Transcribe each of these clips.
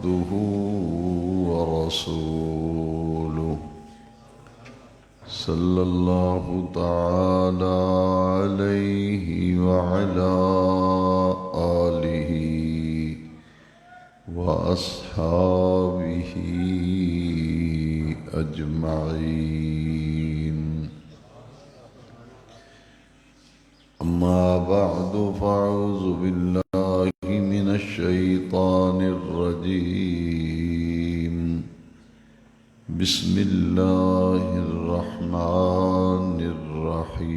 عبده ورسوله صلى الله تعالى عليه وعلى آله وأصحابه أجمعين. أما بعد فأعوذ بالله من الشيطان الرجيم. بسم الله الرحمن الرحيم.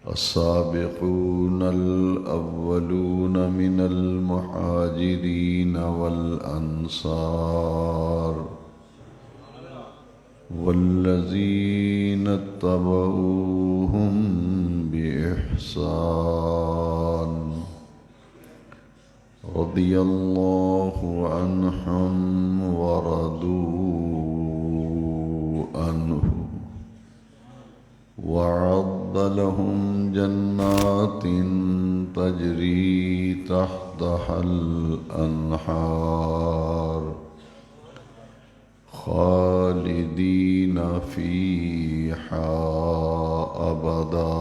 السابقون الأولون من المهاجرين والأنصار والذين اتبعوهم بإحسان رضي الله عنهم ورضوا عنه وأعد لهم جنات تجري تحتها الأنهار خالدين فيها أبدا.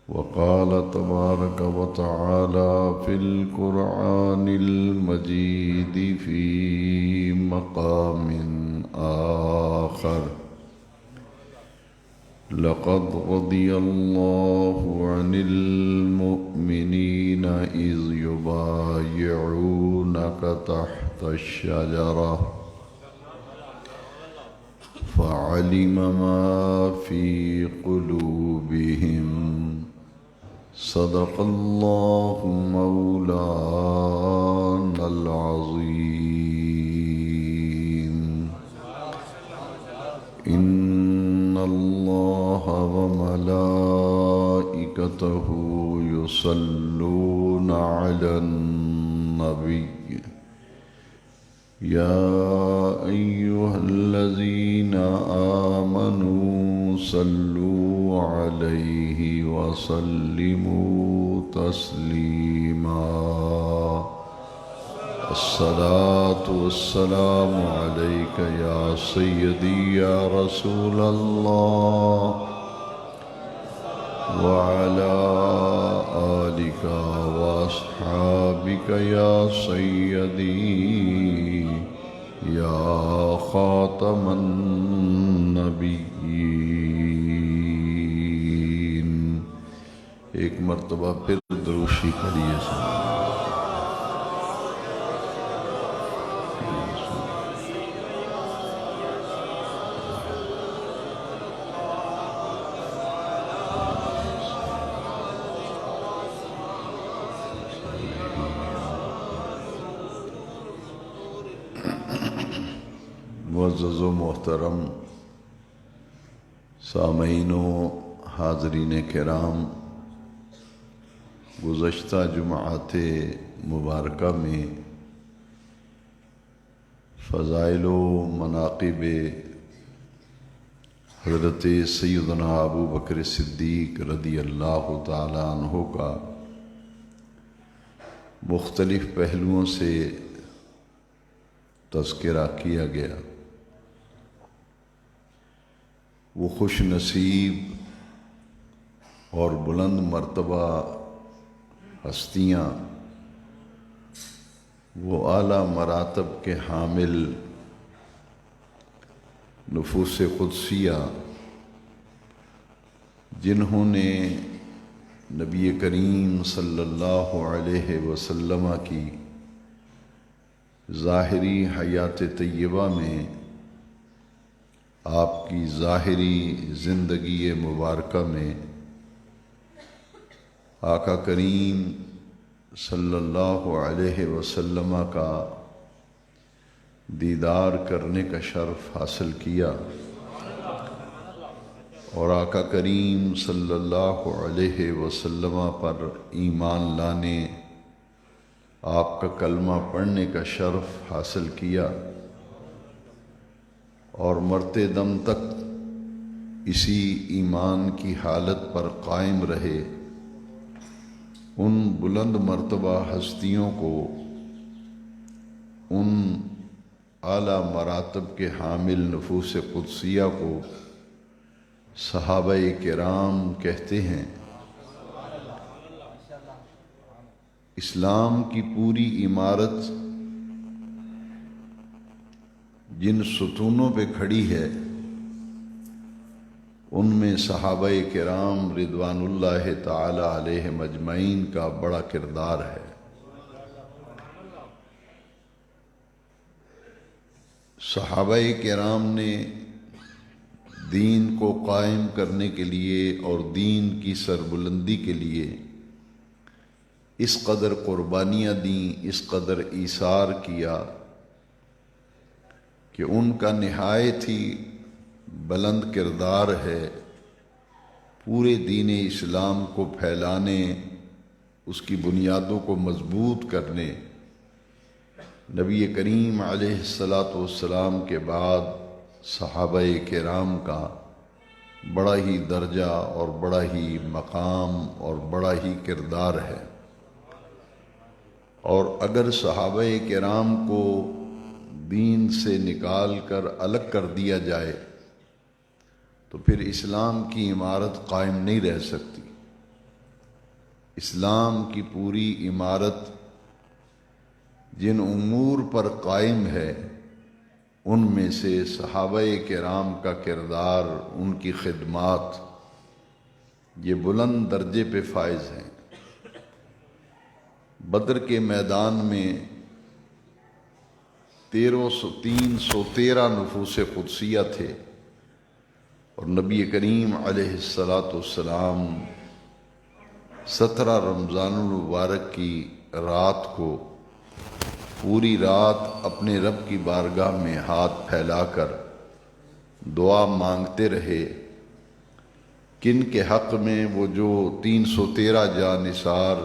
وقال تبارك وتعالى في القرآن المجيد في مقام آخر: لقد رضي الله عن المؤمنين إذ يبايعونك تحت الشجرة فعلم ما في قلوبهم صدق الله مولانا العظيم. إن الله وملائكته يصلون على النبي يا أيها الذين آمنوا صلوا عليه وسلموا تسليما. الصلاة والسلام عليك يا سيدي يا رسول الله وعلى آلك وأصحابك يا سيدي يا خاتم النبيين. ایک مرتبہ پھر دروشی پڑھیے. معزز و محترم سامعین و حاضرین کرام، گزشتہ جمعات مبارکہ میں فضائل و مناقب حضرت سیدنا ابو بکر صدیق رضی اللہ تعالی عنہ کا مختلف پہلوؤں سے تذکرہ کیا گیا. وہ خوش نصیب اور بلند مرتبہ ہستیاں، وہ اعلیٰ مراتب کے حامل نفوس قدسیہ، جنہوں نے نبی کریم صلی اللہ علیہ وسلم کی ظاہری حیات طیبہ میں آپ کی ظاہری زندگی مبارکہ میں آقا کریم صلی اللہ علیہ وسلم کا دیدار کرنے کا شرف حاصل کیا، اور آقا کریم صلی اللہ علیہ وسلم پر ایمان لانے، آپ کا کلمہ پڑھنے کا شرف حاصل کیا، اور مرتے دم تک اسی ایمان کی حالت پر قائم رہے، ان بلند مرتبہ ہستیوں کو، ان اعلیٰ مراتب کے حامل نفوس قدسیہ کو صحابہ کرام کہتے ہیں۔ اسلام کی پوری عمارت جن ستونوں پہ کھڑی ہے ان میں صحابہ کرام رضوان اللہ تعالی علیہم اجمعین کا بڑا کردار ہے۔ صحابہ کرام نے دین کو قائم کرنے کے لیے اور دین کی سربلندی کے لیے اس قدر قربانیاں دیں، اس قدر ایثار کیا کہ ان کا نہایت ہی بلند کردار ہے پورے دین اسلام کو پھیلانے، اس کی بنیادوں کو مضبوط کرنے۔ نبی کریم علیہ الصلاۃ والسلام کے بعد صحابہ کرام کا بڑا ہی درجہ اور بڑا ہی مقام اور بڑا ہی کردار ہے، اور اگر صحابہ کرام کو دین سے نکال کر الگ کر دیا جائے تو پھر اسلام کی عمارت قائم نہیں رہ سکتی۔ اسلام کی پوری عمارت جن امور پر قائم ہے ان میں سے صحابہ کرام کا کردار، ان کی خدمات یہ بلند درجے پہ فائز ہیں۔ بدر کے میدان میں 313 نفوس قدسیہ تھے، اور نبی کریم علیہ الصلاۃ والسلام 17 رمضان المبارک کی رات کو پوری رات اپنے رب کی بارگاہ میں ہاتھ پھیلا کر دعا مانگتے رہے۔ کن کے حق میں؟ وہ جو 313 جانثار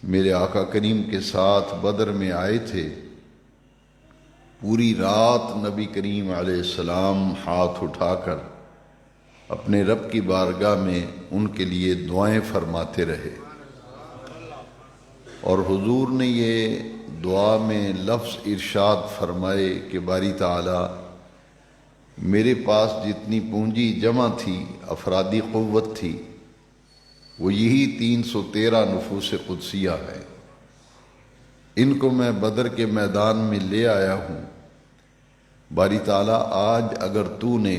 میرے آقا کریم کے ساتھ بدر میں آئے تھے۔ پوری رات نبی کریم علیہ السلام ہاتھ اٹھا کر اپنے رب کی بارگاہ میں ان کے لیے دعائیں فرماتے رہے، اور حضور نے یہ دعا میں لفظ ارشاد فرمائے کہ باری تعالی میرے پاس جتنی پونجی جمع تھی، افرادی قوت تھی، وہ یہی 313 نفوس قدسیہ ہیں۔ ان کو میں بدر کے میدان میں لے آیا ہوں۔ باری تعالیٰ آج اگر تو نے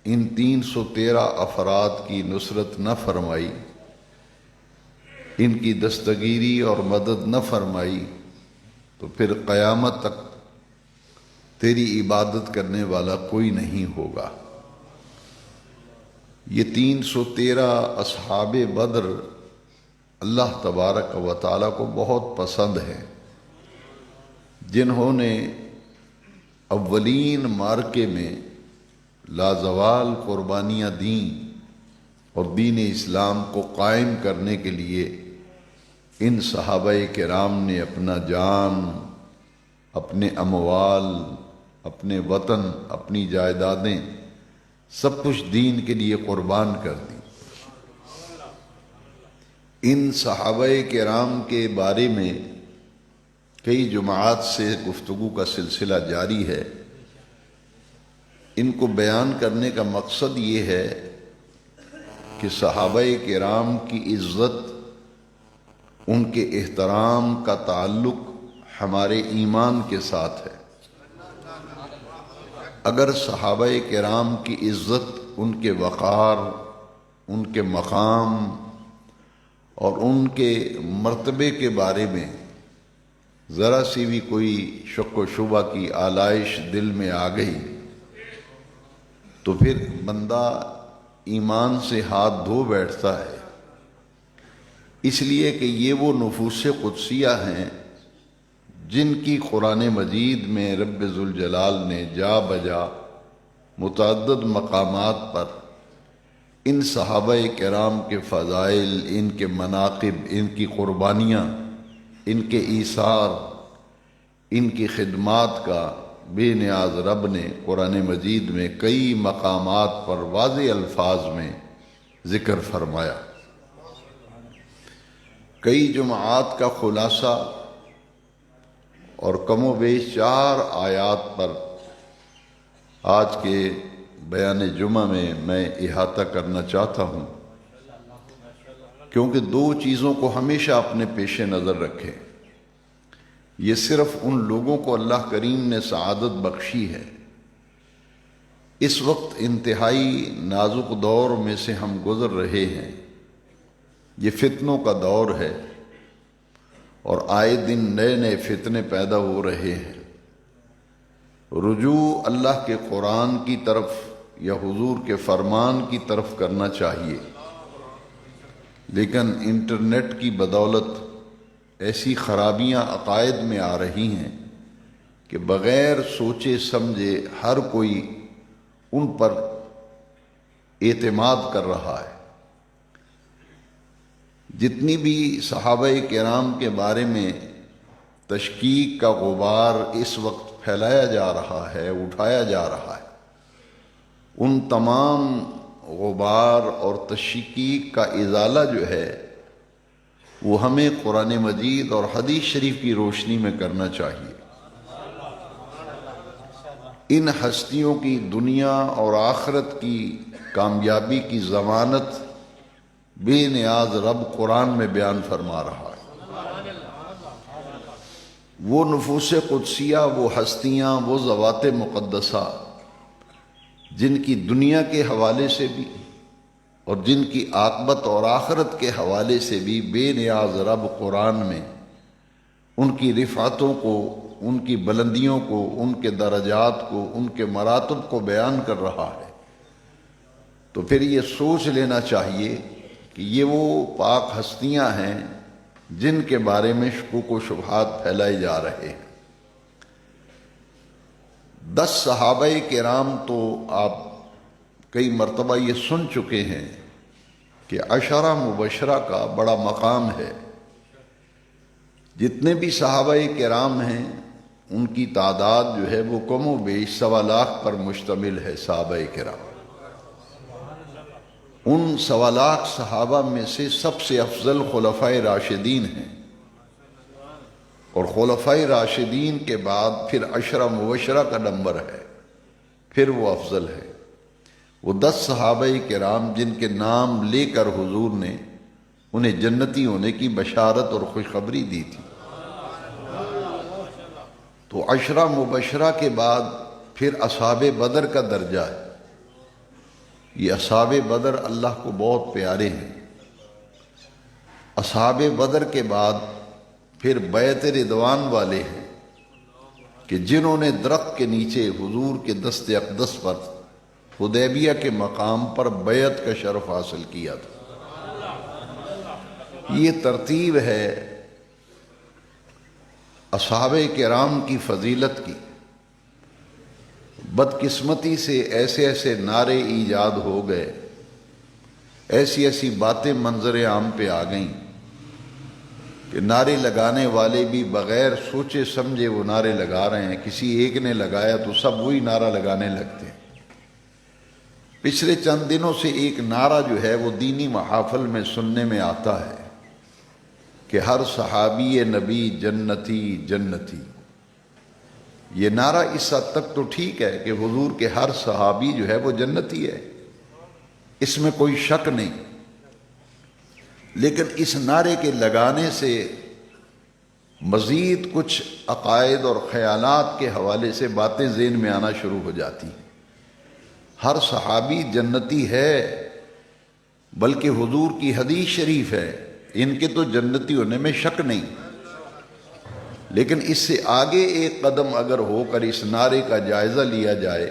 ان 313 افراد کی نصرت نہ فرمائی، ان کی دستگیری اور مدد نہ فرمائی، تو پھر قیامت تک تیری عبادت کرنے والا کوئی نہیں ہوگا۔ یہ 313 اصحاب بدر اللہ تبارک و تعالیٰ کو بہت پسند ہے، جنہوں نے اولین معرکے میں لازوال قربانیاں دیں اور دین اسلام کو قائم کرنے کے لیے ان صحابہ کرام نے اپنا جان، اپنے اموال، اپنے وطن، اپنی جائیدادیں سب کچھ دین کے لیے قربان کر دی۔ ان صحابہ کرام کے بارے میں کئی جماعت سے گفتگو کا سلسلہ جاری ہے۔ ان کو بیان کرنے کا مقصد یہ ہے کہ صحابہ کرام کی عزت، ان کے احترام کا تعلق ہمارے ایمان کے ساتھ ہے۔ اگر صحابہ کرام کی عزت، ان کے وقار، ان کے مقام اور ان کے مرتبے کے بارے میں ذرا سی بھی کوئی شک و شبہ کی آلائش دل میں آ گئی تو پھر بندہ ایمان سے ہاتھ دھو بیٹھتا ہے، اس لیے کہ یہ وہ نفوس قدسیہ ہیں جن کی قرآن مجید میں رب ذوالجلال نے جا بجا متعدد مقامات پر ان صحابہ کرام کے فضائل، ان کے مناقب، ان کی قربانیاں، ان کے ایثار، ان کی خدمات کا بے نیاز رب نے قرآن مجید میں کئی مقامات پر واضح الفاظ میں ذکر فرمایا۔ کئی جمعات کا خلاصہ اور کم و بیش 4 آیات پر آج کے بیان جمعہ میں احاطہ کرنا چاہتا ہوں، کیونکہ 2 چیزوں کو ہمیشہ اپنے پیش نظر رکھیں۔ یہ صرف ان لوگوں کو اللہ کریم نے سعادت بخشی ہے۔ اس وقت انتہائی نازک دور میں سے ہم گزر رہے ہیں۔ یہ فتنوں کا دور ہے اور آئے دن نئے نئے فتنے پیدا ہو رہے ہیں۔ رجوع اللہ کے قرآن کی طرف یا حضور کے فرمان کی طرف کرنا چاہیے، لیکن انٹرنیٹ کی بدولت ایسی خرابیاں عقائد میں آ رہی ہیں کہ بغیر سوچے سمجھے ہر کوئی ان پر اعتماد کر رہا ہے۔ جتنی بھی صحابہ کرام کے بارے میں تشکیک کا غبار اس وقت پھیلایا جا رہا ہے، اٹھایا جا رہا ہے، ان تمام غبار اور تشکیک کا ازالہ جو ہے وہ ہمیں قرآن مجید اور حدیث شریف کی روشنی میں کرنا چاہیے۔ ان ہستیوں کی دنیا اور آخرت کی کامیابی کی ضمانت بے نیاز رب قرآن میں بیان فرما رہا ہے۔ وہ نفوس قدسیہ، وہ ہستیاں، وہ ذوات مقدسہ جن کی دنیا کے حوالے سے بھی اور جن کی عاقبت اور آخرت کے حوالے سے بھی بے نیاز رب قرآن میں ان کی رفعتوں کو، ان کی بلندیوں کو، ان کے درجات کو، ان کے مراتب کو بیان کر رہا ہے، تو پھر یہ سوچ لینا چاہیے کہ یہ وہ پاک ہستیاں ہیں جن کے بارے میں شکوک و شبہات پھیلائے جا رہے ہیں۔ 10 صحابہ کرام تو آپ کئی مرتبہ یہ سن چکے ہیں کہ 10 مبشرہ کا بڑا مقام ہے۔ جتنے بھی صحابہ کرام ہیں ان کی تعداد جو ہے وہ کم و بیش 1.25 لاکھ پر مشتمل ہے۔ صحابہ کرام ان 1.25 لاکھ صحابہ میں سے سب سے افضل خلفائے راشدین ہیں، اور خلفائے راشدین کے بعد پھر 10 مبشرہ کا نمبر ہے، پھر وہ افضل ہے۔ وہ 10 صحابہ کرام جن کے نام لے کر حضور نے انہیں جنتی ہونے کی بشارت اور خوشخبری دی تھی، تو 10 مبشرہ کے بعد پھر اصحاب بدر کا درجہ ہے۔ یہ اصحاب بدر اللہ کو بہت پیارے ہیں۔ اصحاب بدر کے بعد پھر بیعت رضوان والے ہیں کہ جنہوں نے درخت کے نیچے حضور کے دست اقدس پر حدیبیہ کے مقام پر بیعت کا شرف حاصل کیا تھا۔ یہ ترتیب ہے اصحاب کرام کی فضیلت کی۔ بدقسمتی سے ایسے ایسے نعرے ایجاد ہو گئے، ایسی ایسی باتیں منظر عام پہ آ گئیں کہ نعرے لگانے والے بھی بغیر سوچے سمجھے وہ نعرے لگا رہے ہیں۔ کسی ایک نے لگایا تو سب وہی نعرہ لگانے لگتے ہیں۔ پچھلے چند دنوں سے ایک نعرہ جو ہے وہ دینی محافل میں سننے میں آتا ہے کہ ہر صحابی نبی جنتی جنتی۔ یہ نعرہ اس حد تک تو ٹھیک ہے کہ حضور کے ہر صحابی جو ہے وہ جنتی ہے، اس میں کوئی شک نہیں، لیکن اس نعرے کے لگانے سے مزید کچھ عقائد اور خیالات کے حوالے سے باتیں ذہن میں آنا شروع ہو جاتی ہیں۔ ہر صحابی جنتی ہے، بلکہ حضور کی حدیث شریف ہے ان کے تو جنتی ہونے میں شک نہیں، لیکن اس سے آگے ایک قدم اگر ہو کر اس نعرے کا جائزہ لیا جائے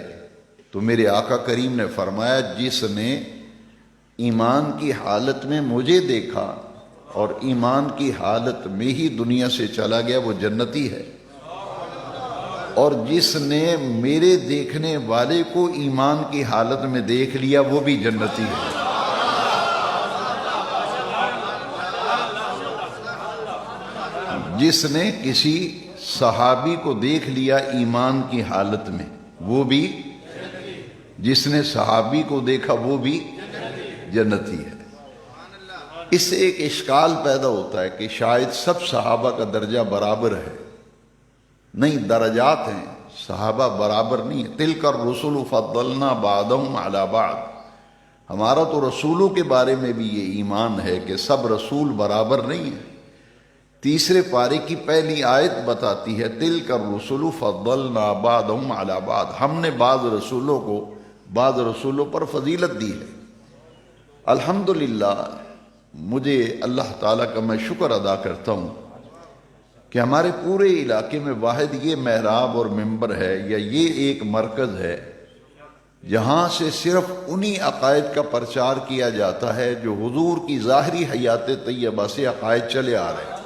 تو میرے آقا کریم نے فرمایا جس نے ایمان کی حالت میں مجھے دیکھا اور ایمان کی حالت میں ہی دنیا سے چلا گیا وہ جنتی ہے، اور جس نے میرے دیکھنے والے کو ایمان کی حالت میں دیکھ لیا وہ بھی جنتی ہے۔ جس نے کسی صحابی کو دیکھ لیا ایمان کی حالت میں وہ بھی، جس نے صحابی کو دیکھا وہ بھی جنتی ہے۔ اس سے ایک اشکال پیدا ہوتا ہے کہ شاید سب صحابہ کا درجہ برابر ہے. نہیں، درجات ہیں، صحابہ برابر نہیں ہے. تلک الرسل فضلنا بعضهم علی بعض. ہمارا تو رسولوں کے بارے میں بھی یہ ایمان ہے کہ سب رسول برابر نہیں ہیں. تیسرے پارے کی پہلی آیت بتاتی ہے تلک الرسل فضلنا بعضهم علی بعض. ہم نے بعض رسولوں کو بعض رسولوں پر فضیلت دی ہے. الحمدللہ مجھے اللہ تعالیٰ کا میں شکر ادا کرتا ہوں کہ ہمارے پورے علاقے میں واحد یہ محراب اور منبر ہے یا یہ ایک مرکز ہے جہاں سے صرف انہی عقائد کا پرچار کیا جاتا ہے جو حضور کی ظاہری حیات طیبہ سے عقائد چلے آ رہے ہیں.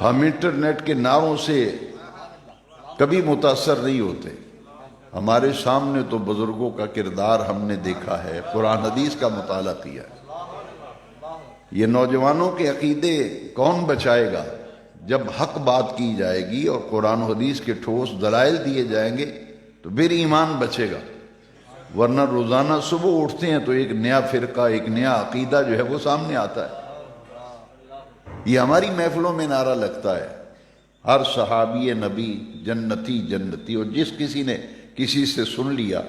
ہم انٹرنیٹ کے نعروں سے کبھی متاثر نہیں ہوتے. ہمارے سامنے تو بزرگوں کا کردار ہم نے دیکھا ہے، قرآن حدیث کا مطالعہ کیا ہے. یہ نوجوانوں کے عقیدے کون بچائے گا؟ جب حق بات کی جائے گی اور قرآن و حدیث کے ٹھوس دلائل دیے جائیں گے تو پھر ایمان بچے گا. ورنہ روزانہ صبح اٹھتے ہیں تو ایک نیا فرقہ، ایک نیا عقیدہ جو ہے وہ سامنے آتا ہے. یہ ہماری محفلوں میں نعرہ لگتا ہے، ہر صحابی نبی جنتی جنتی، اور جس کسی نے کسی سے سن لیا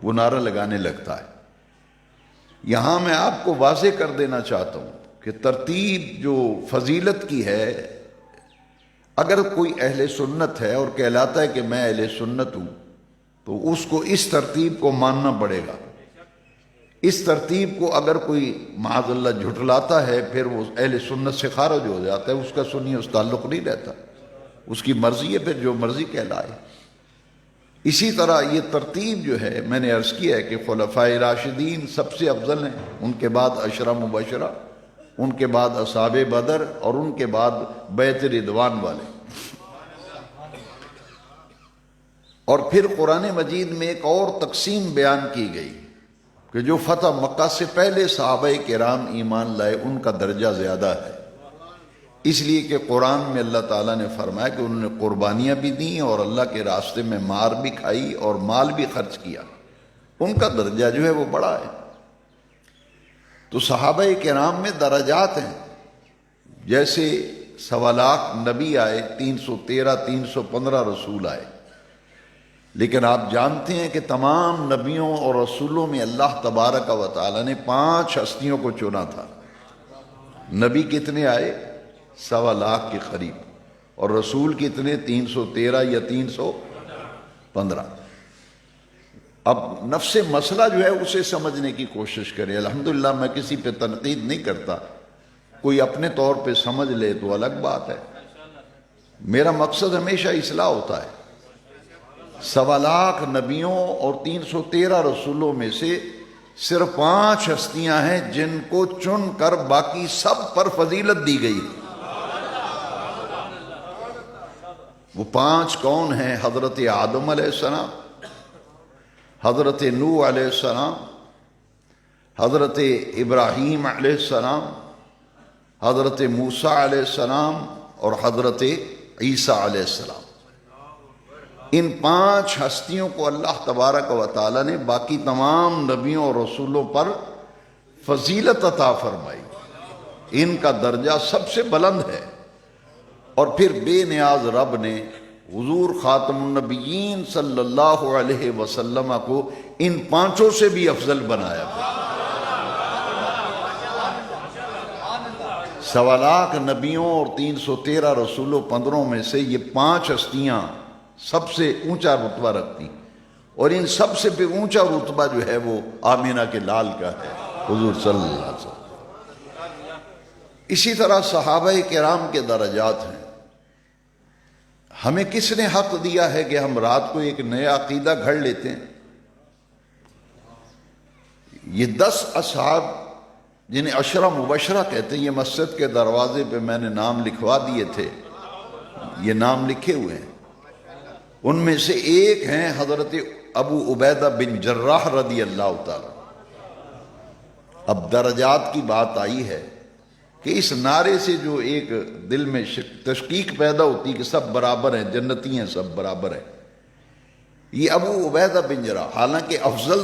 وہ نعرہ لگانے لگتا ہے. یہاں میں آپ کو واضح کر دینا چاہتا ہوں کہ ترتیب جو فضیلت کی ہے، اگر کوئی اہل سنت ہے اور کہلاتا ہے کہ میں اہل سنت ہوں تو اس کو اس ترتیب کو ماننا پڑے گا. اس ترتیب کو اگر کوئی معاذ اللہ جھٹلاتا ہے پھر وہ اہل سنت سے خارج ہو جاتا ہے، اس کا سنی اس تعلق نہیں رہتا، اس کی مرضی ہے، پھر جو مرضی کہلائے. اسی طرح یہ ترتیب جو ہے میں نے عرض کیا ہے کہ خلفائے راشدین سب سے افضل ہیں، ان کے بعد عشرہ مبشرہ، ان کے بعد اصحاب بدر، اور ان کے بعد بیعت رضوان والے. اور پھر قرآن مجید میں ایک اور تقسیم بیان کی گئی کہ جو فتح مکہ سے پہلے صحابہ کرام ایمان لائے ان کا درجہ زیادہ ہے، اس لیے کہ قرآن میں اللہ تعالیٰ نے فرمایا کہ انہوں نے قربانیاں بھی دیں اور اللہ کے راستے میں مار بھی کھائی اور مال بھی خرچ کیا، ان کا درجہ جو ہے وہ بڑا ہے. تو صحابہ کرام میں درجات ہیں. جیسے 1.25 لاکھ نبی آئے، 313 315 رسول آئے، لیکن آپ جانتے ہیں کہ تمام نبیوں اور رسولوں میں اللہ تبارک و تعالیٰ نے 5 ہستیوں کو چنا تھا. نبی کتنے آئے؟ 1.25 لاکھ کے قریب، اور رسول کتنے؟ 313 یا 315. اب نفس مسئلہ جو ہے اسے سمجھنے کی کوشش کریں. الحمدللہ میں کسی پہ تنقید نہیں کرتا، کوئی اپنے طور پہ سمجھ لے تو الگ بات ہے. میرا مقصد ہمیشہ اصلاح ہوتا ہے. 1.25 لاکھ نبیوں اور 313 رسولوں میں سے صرف 5 ہستیاں ہیں جن کو چن کر باقی سب پر فضیلت دی گئی. وہ 5 کون ہیں؟ حضرت آدم علیہ السلام، حضرت نوح علیہ السلام، حضرت ابراہیم علیہ السلام، حضرت موسیٰ علیہ السلام اور حضرت عیسیٰ علیہ السلام. ان 5 ہستیوں کو اللہ تبارک و تعالیٰ نے باقی تمام نبیوں اور رسولوں پر فضیلت عطا فرمائی. ان کا درجہ سب سے بلند ہے. اور پھر بے نیاز رب نے حضور خاتم النبیین صلی اللہ علیہ وسلم کو ان 5 سے بھی افضل بنایا. 1.25 لاکھ نبیوں اور 313 رسولوں 15 میں سے یہ 5 ہستیاں سب سے اونچا رتبہ رکھتی، اور ان سب سے بھی اونچا رتبہ جو ہے وہ آمینہ کے لال کا ہے، حضور صلی اللہ علیہ وسلم. اسی طرح صحابہ کرام کے درجات ہیں. ہمیں کس نے حق دیا ہے کہ ہم رات کو ایک نیا عقیدہ گھڑ لیتے ہیں؟ یہ 10 اصحاب جنہیں عشرہ مبشرہ کہتے ہیں، یہ مسجد کے دروازے پہ میں نے نام لکھوا دیے تھے، یہ نام لکھے ہوئے ہیں. ان میں سے ایک ہیں حضرت ابو عبیدہ بن جراح رضی اللہ تعالی. اب درجات کی بات آئی ہے کہ اس نعرے سے جو ایک دل میں تشکیک پیدا ہوتی کہ سب برابر ہیں، جنتی ہیں، سب برابر ہیں. یہ ابو عبیدہ بن جراح حالانکہ افضل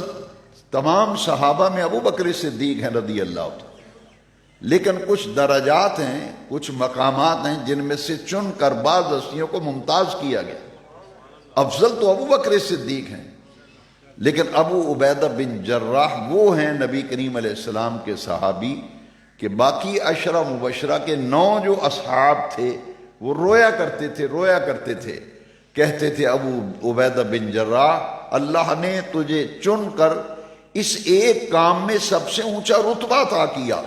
تمام صحابہ میں ابو بکر صدیق ہیں رضی اللہ عنہ، لیکن کچھ درجات ہیں، کچھ مقامات ہیں جن میں سے چن کر بعض ہستیوں کو ممتاز کیا گیا۔ افضل تو ابو بکر صدیق ہیں، لیکن ابو عبیدہ بن جراح وہ ہیں نبی کریم علیہ السلام کے صحابی کہ باقی عشرہ مبشرہ کے 9 جو اصحاب تھے وہ رویا کرتے تھے، کہتے تھے ابو عبیدہ بن جراح اللہ نے تجھے چن کر اس ایک کام میں سب سے اونچا رتبہ عطا کیا،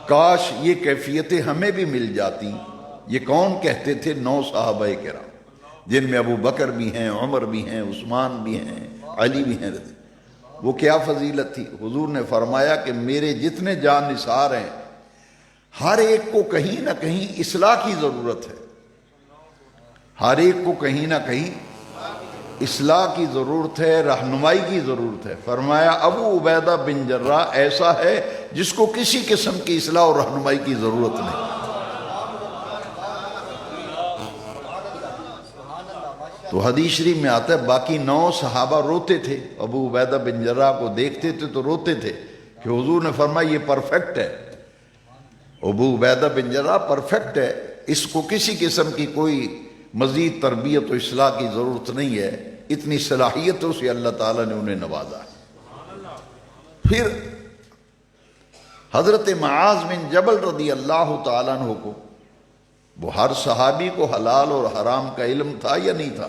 کاش یہ کیفیتیں ہمیں بھی مل جاتی۔ یہ کون کہتے تھے؟ 9 صحابہ کرام، جن میں ابو بکر بھی ہیں، عمر بھی ہیں، عثمان بھی ہیں، علی بھی ہیں۔ وہ کیا فضیلت تھی؟ حضور نے فرمایا کہ میرے جتنے جان نثار ہیں ہر ایک کو کہیں نہ کہیں اصلاح کی ضرورت ہے، ہر ایک کو کہیں نہ کہیں اصلاح کی ضرورت ہے، رہنمائی کی ضرورت ہے۔ فرمایا ابو عبیدہ بن جراح ایسا ہے جس کو کسی قسم کی اصلاح اور رہنمائی کی ضرورت نہیں۔ تو حدیث شریف میں آتا ہے باقی 9 صحابہ روتے تھے، ابو عبیدہ بن جراح کو دیکھتے تھے تو روتے تھے کہ حضور نے فرمایا یہ پرفیکٹ ہے، ابو عبیدہ بن جراح پرفیکٹ ہے، اس کو کسی قسم کی کوئی مزید تربیت و اصلاح کی ضرورت نہیں ہے، اتنی صلاحیتوں سے اللہ تعالیٰ نے انہیں نوازا ہے۔ پھر حضرت معاذ بن جبل رضی اللہ تعالیٰ عنہ کو، وہ ہر صحابی کو حلال اور حرام کا علم تھا یا نہیں تھا؟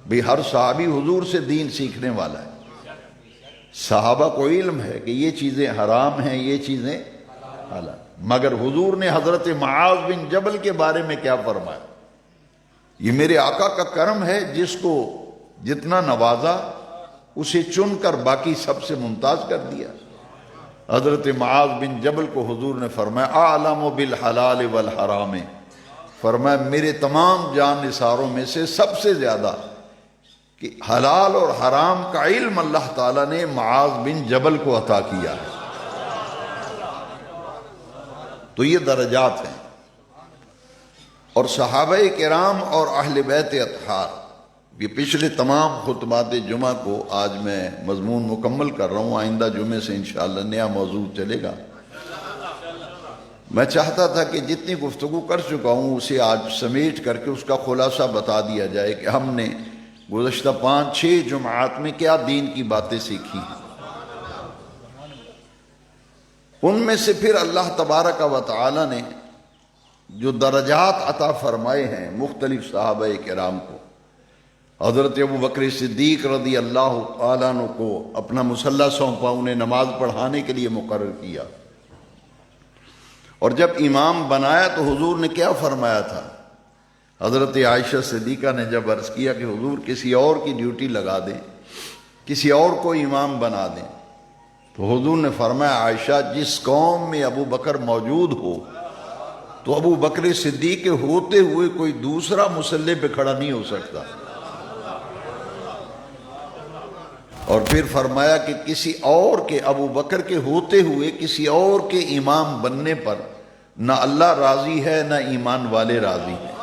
بھی ہر صحابی حضور سے دین سیکھنے والا ہے، صحابہ کو علم ہے کہ یہ چیزیں حرام ہیں، یہ چیزیں حلال، مگر حضور نے حضرت معاذ بن جبل کے بارے میں کیا فرمایا؟ یہ میرے آقا کا کرم ہے، جس کو جتنا نوازا اسے چن کر باقی سب سے ممتاز کر دیا۔ حضرت معاذ بن جبل کو حضور نے فرمایا اعلم بالحلال والحرام، فرمایا میرے تمام جان نثاروں میں سے سب سے زیادہ کہ حلال اور حرام کا علم اللہ تعالیٰ نے معاذ بن جبل کو عطا کیا ہے۔ تو یہ درجات ہیں، اور صحابہ کرام اور اہل بیت اطہار، یہ پچھلے تمام خطبات جمعہ کو آج میں مضمون مکمل کر رہا ہوں، آئندہ جمعے سے انشاءاللہ نیا موضوع چلے گا۔ میں چاہتا تھا کہ جتنی گفتگو کر چکا ہوں اسے آج سمیٹ کر کے اس کا خلاصہ بتا دیا جائے کہ ہم نے گزشتہ 5-6 جمعات میں کیا دین کی باتیں سیکھی ہیں۔ ان میں سے پھر اللہ تبارک و تعالی نے جو درجات عطا فرمائے ہیں مختلف صحابہ کرام کو، حضرت ابو بکر صدیق رضی اللہ عنہ کو اپنا مصلی سونپا، انہیں نماز پڑھانے کے لیے مقرر کیا، اور جب امام بنایا تو حضور نے کیا فرمایا تھا؟ حضرت عائشہ صدیقہ نے جب عرض کیا کہ حضور کسی اور کی ڈیوٹی لگا دیں، کسی اور کو امام بنا دیں، تو حضور نے فرمایا عائشہ جس قوم میں ابو بکر موجود ہو تو ابو بکر صدیق کے ہوتے ہوئے کوئی دوسرا مصلی پہ کھڑا نہیں ہو سکتا، اور پھر فرمایا کہ کسی اور کے، ابو بکر کے ہوتے ہوئے کسی اور کے امام بننے پر نہ اللہ راضی ہے نہ ایمان والے راضی ہیں۔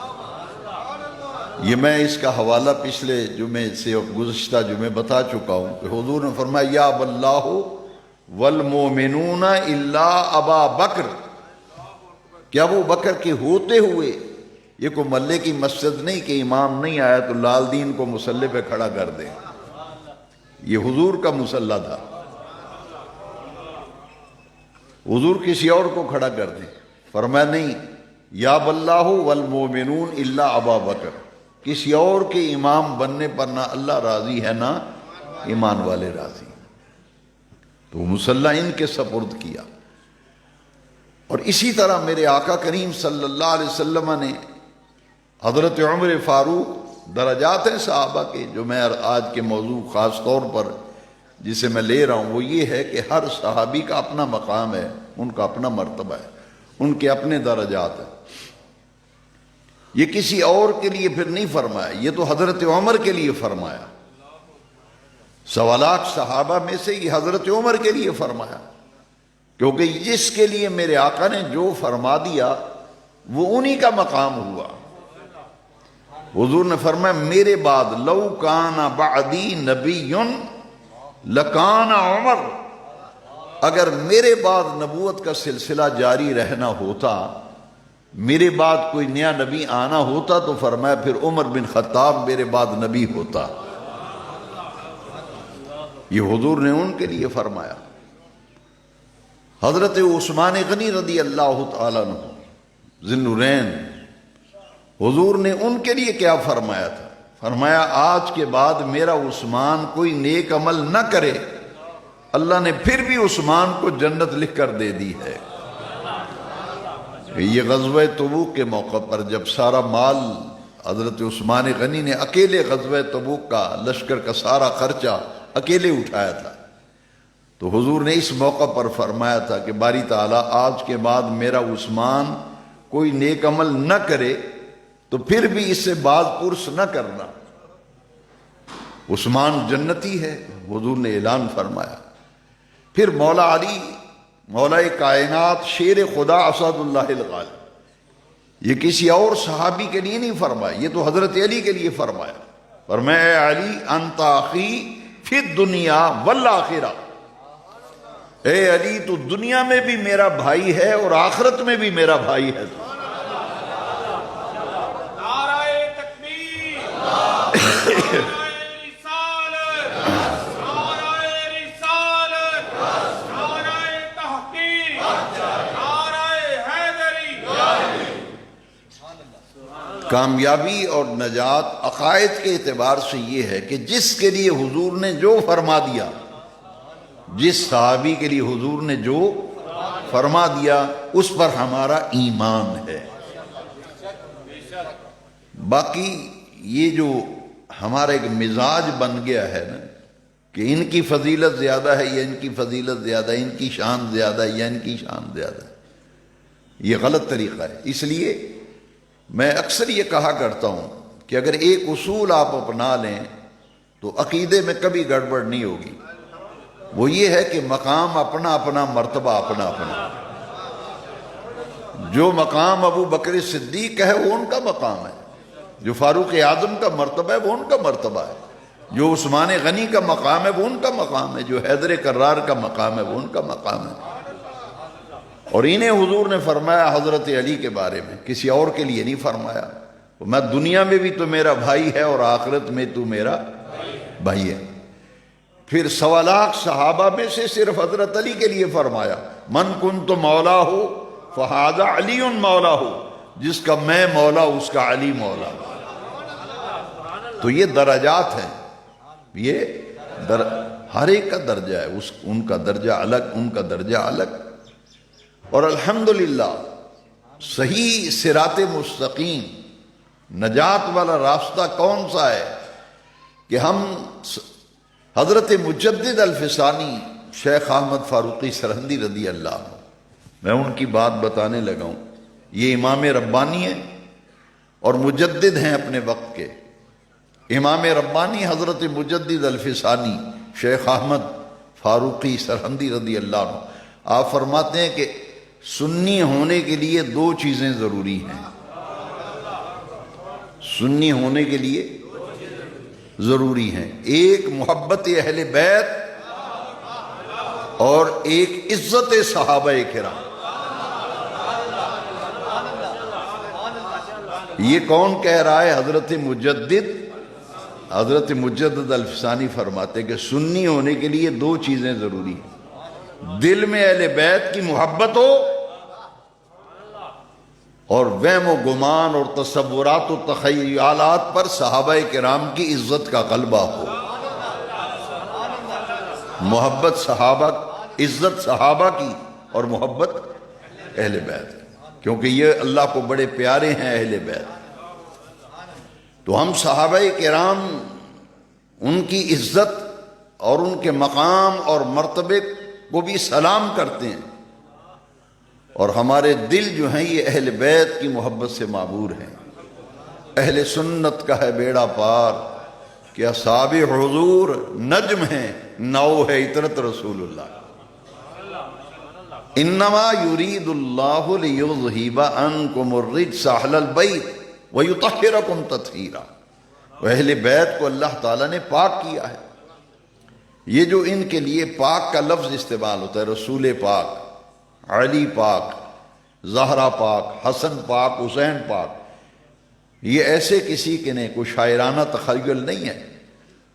یہ میں اس کا حوالہ پچھلے جمعے سے گزشتہ جمعے بتا چکا ہوں کہ حضور نے فرمایا یا واللہ والمومنون الا ابا بکر، کہ ابو بکر کے ہوتے ہوئے، یہ کوئی ملے کی مسجد نہیں کہ امام نہیں آیا تو لال دین کو مصلی پہ کھڑا کر دیں، یہ حضور کا مصلی تھا، حضور کسی اور کو کھڑا کر دیں۔ فرمایا نہیں، یا واللہ والمومنون الا ابا بکر، کسی اور کے امام بننے پر نہ اللہ راضی ہے نہ ایمان والے راضی، تو مصلی ان کے سپرد کیا۔ اور اسی طرح میرے آقا کریم صلی اللہ علیہ وسلم نے حضرت عمر فاروق، درجات ہیں صحابہ کے، جو میں آج کے موضوع خاص طور پر جسے میں لے رہا ہوں وہ یہ ہے کہ ہر صحابی کا اپنا مقام ہے، ان کا اپنا مرتبہ ہے، ان کے اپنے درجات ہیں۔ یہ کسی اور کے لیے پھر نہیں فرمایا، یہ تو حضرت عمر کے لیے فرمایا، 1.25 لاکھ صحابہ میں سے یہ حضرت عمر کے لیے فرمایا، کیونکہ جس کے لیے میرے آقا نے جو فرما دیا وہ انہی کا مقام ہوا۔ حضور نے فرمایا میرے بعد لو کان بعدی نبی لکان عمر، اگر میرے بعد نبوت کا سلسلہ جاری رہنا ہوتا، میرے بعد کوئی نیا نبی آنا ہوتا، تو فرمایا پھر عمر بن خطاب میرے بعد نبی ہوتا۔ یہ حضور نے ان کے لیے فرمایا۔ حضرت عثمان غنی رضی اللہ تعالیٰ عنہ ذی النورین، حضور نے ان کے لیے کیا فرمایا تھا؟ فرمایا آج کے بعد میرا عثمان کوئی نیک عمل نہ کرے، اللہ نے پھر بھی عثمان کو جنت لکھ کر دے دی ہے۔ یہ غزوہ تبوک کے موقع پر جب سارا مال حضرت عثمان غنی نے اکیلے غزوہ تبوک کا لشکر کا سارا خرچہ اکیلے اٹھایا تھا، تو حضور نے اس موقع پر فرمایا تھا کہ باری تعالیٰ آج کے بعد میرا عثمان کوئی نیک عمل نہ کرے تو پھر بھی اس سے باز پرس نہ کرنا، عثمان جنتی ہے، حضور نے اعلان فرمایا۔ پھر مولا علی، مولا کائنات، شیر خدا اسد اللہ الغالب، یہ کسی اور صحابی کے لیے نہیں فرمایا، یہ تو حضرت علی کے لیے فرمایا۔ فرمایا اے علی انت اخی فی الدنیا والآخرہ، اے علی تو دنیا میں بھی میرا بھائی ہے اور آخرت میں بھی میرا بھائی ہے۔ کامیابی اور نجات عقائد کے اعتبار سے یہ ہے کہ جس کے لیے حضور نے جو فرما دیا، جس صحابی کے لیے حضور نے جو فرما دیا اس پر ہمارا ایمان ہے۔ باقی یہ جو ہمارا ایک مزاج بن گیا ہے نا کہ ان کی فضیلت زیادہ ہے یا ان کی فضیلت زیادہ ہے، ان کی شان زیادہ ہے یا ان کی شان زیادہ ہے، یہ غلط طریقہ ہے۔ اس لیے میں اکثر یہ کہا کرتا ہوں کہ اگر ایک اصول آپ اپنا لیں تو عقیدے میں کبھی گڑبڑ نہیں ہوگی۔ وہ یہ ہے کہ مقام اپنا اپنا، مرتبہ اپنا اپنا۔ جو مقام ابو بکر صدیق کا ہے وہ ان کا مقام ہے، جو فاروق اعظم کا مرتبہ ہے وہ ان کا مرتبہ ہے، جو عثمان غنی کا مقام ہے وہ ان کا مقام ہے، جو حیدر کرار کا مقام ہے وہ ان کا مقام ہے۔ اور انہیں حضور نے فرمایا حضرت علی کے بارے میں، کسی اور کے لیے نہیں فرمایا، میں دنیا میں بھی تو میرا بھائی ہے اور آخرت میں تو میرا بھائی ہے۔ پھر 1.25 لاکھ صحابہ میں سے صرف حضرت علی کے لیے فرمایا، من کنت مولا ہو فہذا علی مولا ہو، جس کا میں مولا اس کا علی مولا۔ تو یہ درجات ہیں، یہ ہر ایک کا درجہ ہے، ان کا درجہ الگ، ان کا درجہ الگ۔ اور الحمدللہ صحیح صراط مستقیم، نجات والا راستہ کون سا ہے کہ ہم حضرت مجدد الفسانی شیخ احمد فاروقی سرہندی رضی اللہ عنہ، میں ان کی بات بتانے لگا ہوں، یہ امام ربانی ہیں اور مجدد ہیں اپنے وقت کے۔ امام ربانی حضرت مجدد الفسانی شیخ احمد فاروقی سرہندی رضی اللہ عنہ، آپ فرماتے ہیں کہ سنی ہونے کے لیے 2 چیزیں ضروری ہیں، سنی ہونے کے لیے ضروری ہیں، ایک محبت اہل بیت اور ایک عزت صحابہ کرام۔ یہ کون کہہ رہا ہے؟ حضرت مجدد الفسانی فرماتے ہیں کہ سنی ہونے کے لیے 2 چیزیں ضروری ہیں، دل میں اہل بیت کی محبت ہو اور وہم و گمان اور تصورات و تخیلات پر صحابہ کرام کی عزت کا غلبہ ہو۔ محبت صحابہ، عزت صحابہ کی اور محبت اہل بیت، کیونکہ یہ اللہ کو بڑے پیارے ہیں اہل بیت۔ تو ہم صحابہ کرام ان کی عزت اور ان کے مقام اور مرتبے کو بھی سلام کرتے ہیں، اور ہمارے دل جو ہیں یہ اہل بیت کی محبت سے معمور ہیں۔ اہل سنت کا ہے بیڑا پار کہ اصحاب حضور نجم ہیں، نو ہے عطرت رسول اللہ۔ انما یرید اللہ لیذہب عنکم الرجس اہل البیت ویطہرکم تطہیرا، اہل بیت کو اللہ تعالیٰ نے پاک کیا ہے۔ یہ جو ان کے لیے پاک کا لفظ استعمال ہوتا ہے، رسول پاک، علی پاک، زہرا پاک، حسن پاک، حسین پاک، یہ ایسے کسی کے نے کوئی شاعرانہ تخیل نہیں ہے،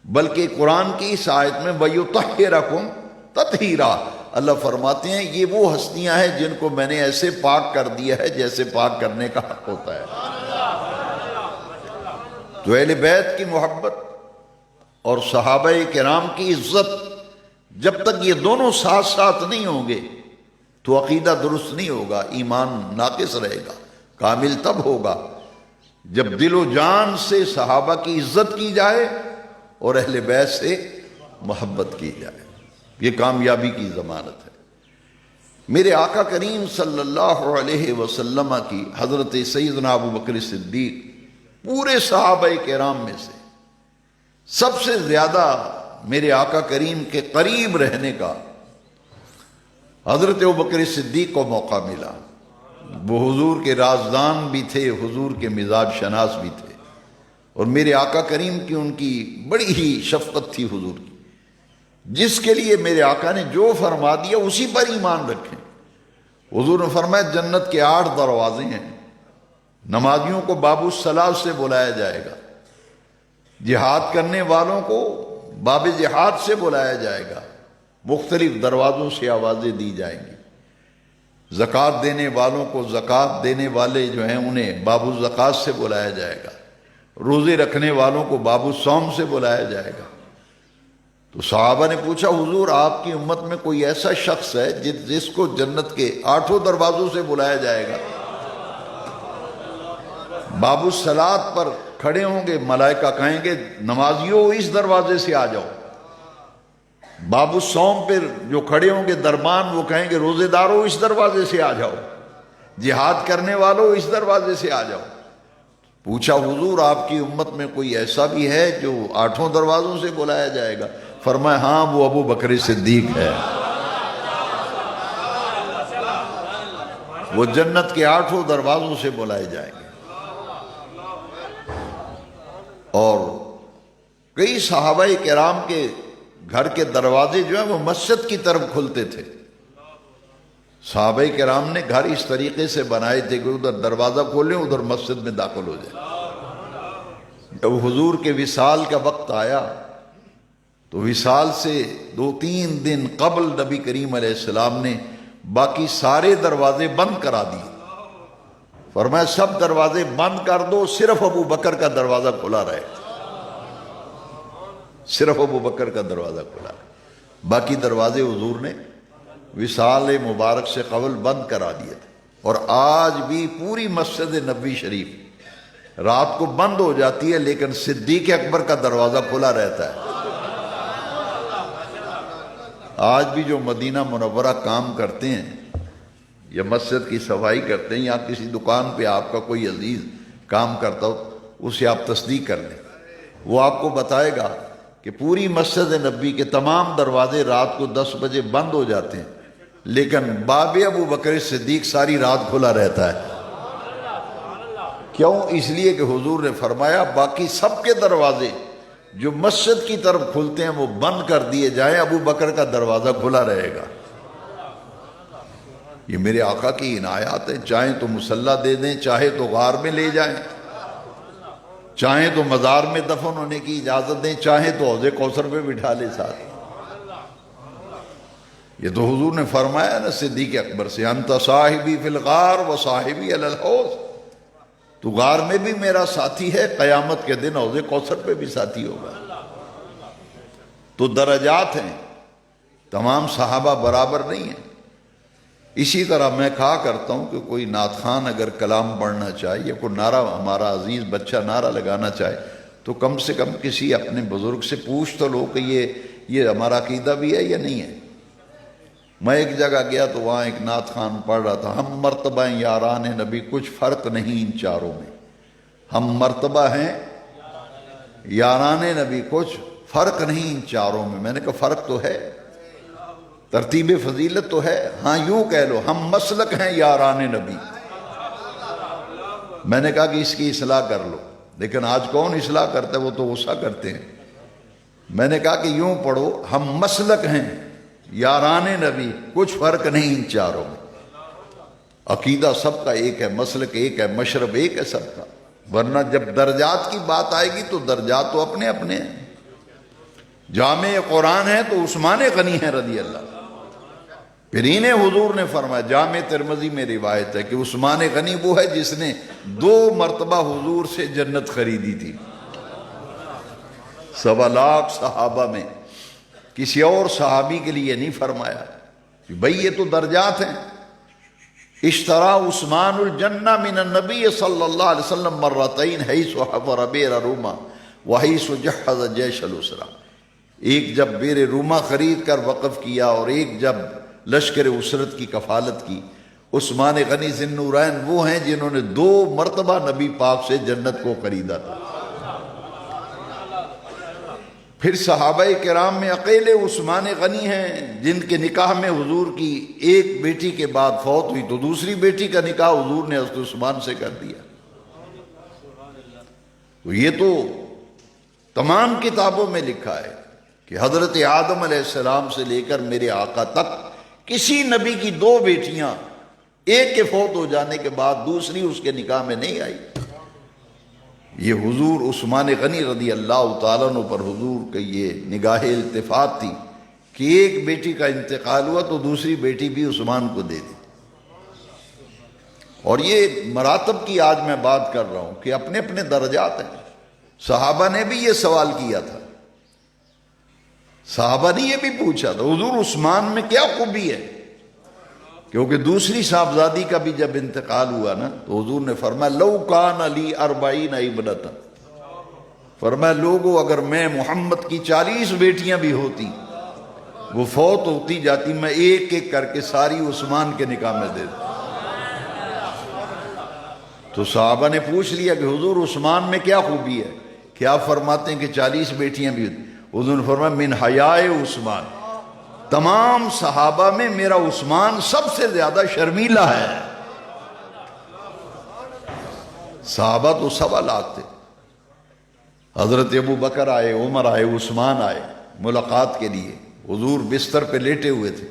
بلکہ قرآن کی اس آیت میں وَيُطَهِّرَكُمْ تَطْهِيرًا اللہ فرماتے ہیں یہ وہ ہستیاں ہیں جن کو میں نے ایسے پاک کر دیا ہے جیسے پاک کرنے کا حق ہوتا ہے۔ تو اہل بیت کی محبت اور صحابہ کرام کی عزت، جب تک یہ دونوں ساتھ ساتھ نہیں ہوں گے تو عقیدہ درست نہیں ہوگا، ایمان ناقص رہے گا۔ کامل تب ہوگا جب دل و جان سے صحابہ کی عزت کی جائے اور اہل بیت سے محبت کی جائے، یہ کامیابی کی ضمانت ہے۔ میرے آقا کریم صلی اللہ علیہ وسلم کی حضرت سیدنا ابو بکر صدیق پورے صحابہ کرام میں سے سب سے زیادہ میرے آقا کریم کے قریب رہنے کا حضرت ابو بکر صدیق کو موقع ملا۔ وہ حضور کے رازدان بھی تھے، حضور کے مزاج شناس بھی تھے، اور میرے آقا کریم کی ان کی بڑی ہی شفقت تھی حضور کی، جس کے لیے میرے آقا نے جو فرما دیا اسی پر ایمان رکھیں۔ حضور نے فرمایا جنت کے 8 دروازے ہیں، نمازیوں کو باب الصلاۃ سے بلایا جائے گا، جہاد کرنے والوں کو باب جہاد سے بلایا جائے گا، مختلف دروازوں سے آوازیں دی جائیں گی، زکوٰۃ دینے والوں کو زکوٰۃ دینے والے جو ہیں انہیں باب الزکوٰۃ سے بلایا جائے گا، روزے رکھنے والوں کو باب الصوم سے بلایا جائے گا۔ تو صحابہ نے پوچھا حضور آپ کی امت میں کوئی ایسا شخص ہے جس کو جنت کے 8 دروازوں سے بلایا جائے گا؟ باب الصلاۃ پر کھڑے ہوں گے، ملائکہ کہیں گے نمازیوں اس دروازے سے آ جاؤ۔ باب الصوم پر جو کھڑے ہوں گے دربان، وہ کہیں گے روزے داروں اس دروازے سے آ جاؤ، جہاد کرنے والوں اس دروازے سے آ جاؤ۔ پوچھا حضور آپ کی امت میں کوئی ایسا بھی ہے جو 8 دروازوں سے بلایا جائے گا؟ فرمایا ہاں وہ ابو بکر صدیق ہے، وہ جنت کے 8 دروازوں سے بلائے جائیں گے۔ اور کئی صحابہ کرام کے گھر کے دروازے جو ہیں وہ مسجد کی طرف کھلتے تھے۔ صحابہ کرام نے گھر اس طریقے سے بنائے تھے کہ ادھر دروازہ کھولیں ادھر مسجد میں داخل ہو جائے۔ جب حضور کے وصال کا وقت آیا تو وصال سے 2-3 دن قبل نبی کریم علیہ السلام نے باقی سارے دروازے بند کرا دیے۔ فرمایا سب دروازے بند کر دو، صرف ابو بکر کا دروازہ کھلا رہے، صرف ابو بکر کا دروازہ کھلا رہے، باقی دروازے حضور نے وصال مبارک سے قبل بند کرا دیے تھے۔ اور آج بھی پوری مسجد نبوی شریف رات کو بند ہو جاتی ہے لیکن صدیق اکبر کا دروازہ کھلا رہتا ہے۔ آج بھی جو مدینہ منورہ کام کرتے ہیں یا مسجد کی صفائی کرتے ہیں یا کسی دکان پہ آپ کا کوئی عزیز کام کرتا ہو، اسے آپ تصدیق کر لیں، وہ آپ کو بتائے گا کہ پوری مسجد نبوی کے تمام دروازے رات کو 10 بجے بند ہو جاتے ہیں لیکن باب ابو بکر صدیق ساری رات کھلا رہتا ہے۔ کیوں؟ اس لیے کہ حضور نے فرمایا باقی سب کے دروازے جو مسجد کی طرف کھلتے ہیں وہ بند کر دیے جائیں، ابو بکر کا دروازہ کھلا رہے گا۔ یہ میرے آقا کی عنایات ہیں، چاہیں تو مصلی دے دیں، چاہے تو غار میں لے جائیں، چاہیں تو مزار میں دفن ہونے کی اجازت دیں، چاہیں تو حوض کوثر پہ بٹھا لے ساتھ۔ یہ تو حضور نے فرمایا نا صدیق اکبر سے، انت صاحبی فی الغار و صاحبی علی الحوض، تو غار میں بھی میرا ساتھی ہے، قیامت کے دن حوض کوثر پہ بھی ساتھی ہوگا۔ تو درجات ہیں، تمام صحابہ برابر نہیں ہیں۔ اسی طرح میں کہا کرتا ہوں کہ کوئی نعت خوان اگر کلام پڑھنا چاہے یا کوئی نعرہ، ہمارا عزیز بچہ نعرہ لگانا چاہے تو کم سے کم کسی اپنے بزرگ سے پوچھ تو لو کہ یہ ہمارا عقیدہ بھی ہے یا نہیں ہے۔ میں ایک جگہ گیا تو وہاں ایک نعت خوان پڑھ رہا تھا، ہم مرتبہ ہیں یاران نبی، کچھ فرق نہیں ان چاروں میں۔ ہم مرتبہ ہیں یاران نبی، کچھ فرق نہیں ان چاروں میں۔ میں نے کہا فرق تو ہے، ترتیب فضیلت تو ہے، ہاں یوں کہہ لو ہم مسلک ہیں یاران نبی۔ میں نے کہا کہ اس کی اصلاح کر لو، لیکن آج کون اصلاح کرتا ہے، وہ تو غصہ کرتے ہیں۔ میں نے کہا کہ یوں پڑھو، ہم مسلک ہیں یاران نبی، کچھ فرق نہیں ان چاروں میں، عقیدہ سب کا ایک ہے، مسلک ایک ہے، مشرب ایک ہے سب کا، ورنہ جب درجات کی بات آئے گی تو درجات تو اپنے اپنے ہیں۔ جامع قرآن ہے تو عثمان غنی ہے رضی اللہ، پھر انہیں حضور نے فرمایا، جامع ترمذی میں روایت ہے کہ عثمان غنی وہ ہے جس نے 2 مرتبہ حضور سے جنت خریدی تھی، 1.25 لاکھ صحابہ میں کسی اور صحابی کے لیے نہیں فرمایا کہ بھئی یہ تو درجات ہیں۔ اشترا عثمان الجنہ من النبی صلی اللہ علیہ وسلم مرتين حيث حفر بئر روما وحيث جهز جيش الاسرى، ایک جب بئر روما خرید کر وقف کیا اور ایک جب لشکر اسرت کی کفالت کی۔ عثمان غنی ذی النورین وہ ہیں جنہوں نے 2 مرتبہ نبی پاک سے جنت کو خریدا تھا۔ پھر صحابہ کرام میں اکیلے عثمان غنی ہیں جن کے نکاح میں حضور کی ایک بیٹی کے بعد فوت ہوئی تو دوسری بیٹی کا نکاح حضور نے حضرت عثمان سے کر دیا۔ تو یہ تو تمام کتابوں میں لکھا ہے کہ حضرت آدم علیہ السلام سے لے کر میرے آقا تک کسی نبی کی 2 بیٹیاں ایک کے فوت ہو جانے کے بعد دوسری اس کے نکاح میں نہیں آئی۔ یہ حضور عثمان غنی رضی اللہ تعالیٰ عنہ پر حضور کی یہ نگاہ التفات تھی کہ ایک بیٹی کا انتقال ہوا تو دوسری بیٹی بھی عثمان کو دے دی۔ اور یہ مراتب کی آج میں بات کر رہا ہوں کہ اپنے اپنے درجات ہیں۔ صحابہ نے بھی یہ سوال کیا تھا، صحابہ نے یہ بھی پوچھا تھا حضور عثمان میں کیا خوبی ہے، کیونکہ دوسری صاحبزادی کا بھی جب انتقال ہوا نا تو حضور نے فرمایا لو کان علی 40 ابنۃ، فرمایا لوگوں اگر میں محمد کی 40 بیٹیاں بھی ہوتی وہ فوت ہوتی جاتی میں ایک ایک کر کے ساری عثمان کے نکاح میں دے دوں۔ تو صحابہ نے پوچھ لیا کہ حضور عثمان میں کیا خوبی ہے، کیا فرماتے ہیں کہ 40 بیٹیاں بھی ہوتی؟ حضور نے فرمایا من حیاء عثمان، تمام صحابہ میں میرا عثمان سب سے زیادہ شرمیلا ہے۔ صحابہ تو 1.25 لاکھ تھے، حضرت ابو بکر آئے، عمر آئے، عثمان آئے ملاقات کے لیے، حضور بستر پہ لیٹے ہوئے تھے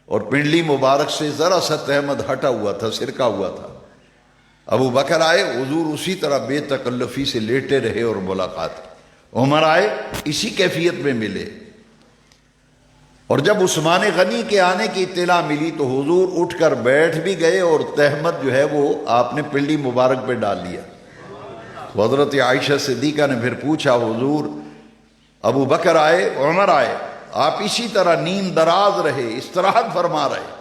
اور پنڈلی مبارک سے ذرا سا تہمد ہٹا ہوا تھا، سرکا ہوا تھا۔ ابو بکر آئے، حضور اسی طرح بے تکلفی سے لیٹے رہے اور ملاقات کی۔ عمر آئے، اسی کیفیت میں ملے، اور جب عثمان غنی کے آنے کی اطلاع ملی تو حضور اٹھ کر بیٹھ بھی گئے اور تہمت جو ہے وہ آپ نے پنڈلی مبارک پہ ڈال لیا۔ حضرت عائشہ صدیقہ نے پھر پوچھا حضور ابو بکر آئے، عمر آئے، آپ اسی طرح نیند دراز رہے، استراحت فرما رہے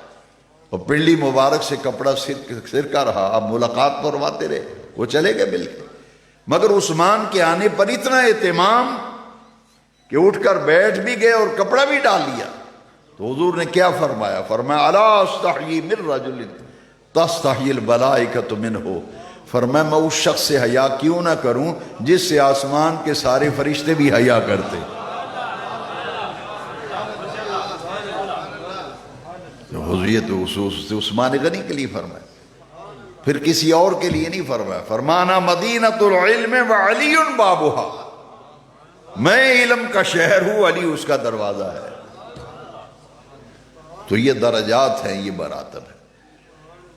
اور پنڈلی مبارک سے کپڑا سرکا رہا، آپ ملاقات فرماتے رہے، وہ چلے گئے مل کے، مگر عثمان کے آنے پر اتنا اہتمام کہ اٹھ کر بیٹھ بھی گئے اور کپڑا بھی ڈال لیا۔ تو حضور نے کیا فرمایا؟ فرمایا الا استحیی من رجل تستحیی الملائکۃ منہ، فرمایا میں اس شخص سے حیا کیوں نہ کروں جس سے آسمان کے سارے فرشتے بھی حیا کرتے۔ یہ تو عثمان غنی کے لیے فرمایا، پھر کسی اور کے لیے نہیں فرمایا۔ فرمانا مدینۃ العلم وعلی بابھا، میں علم کا شہر ہوں، علی اس کا دروازہ ہے۔ تو یہ درجات ہیں، یہ مراتب ہے۔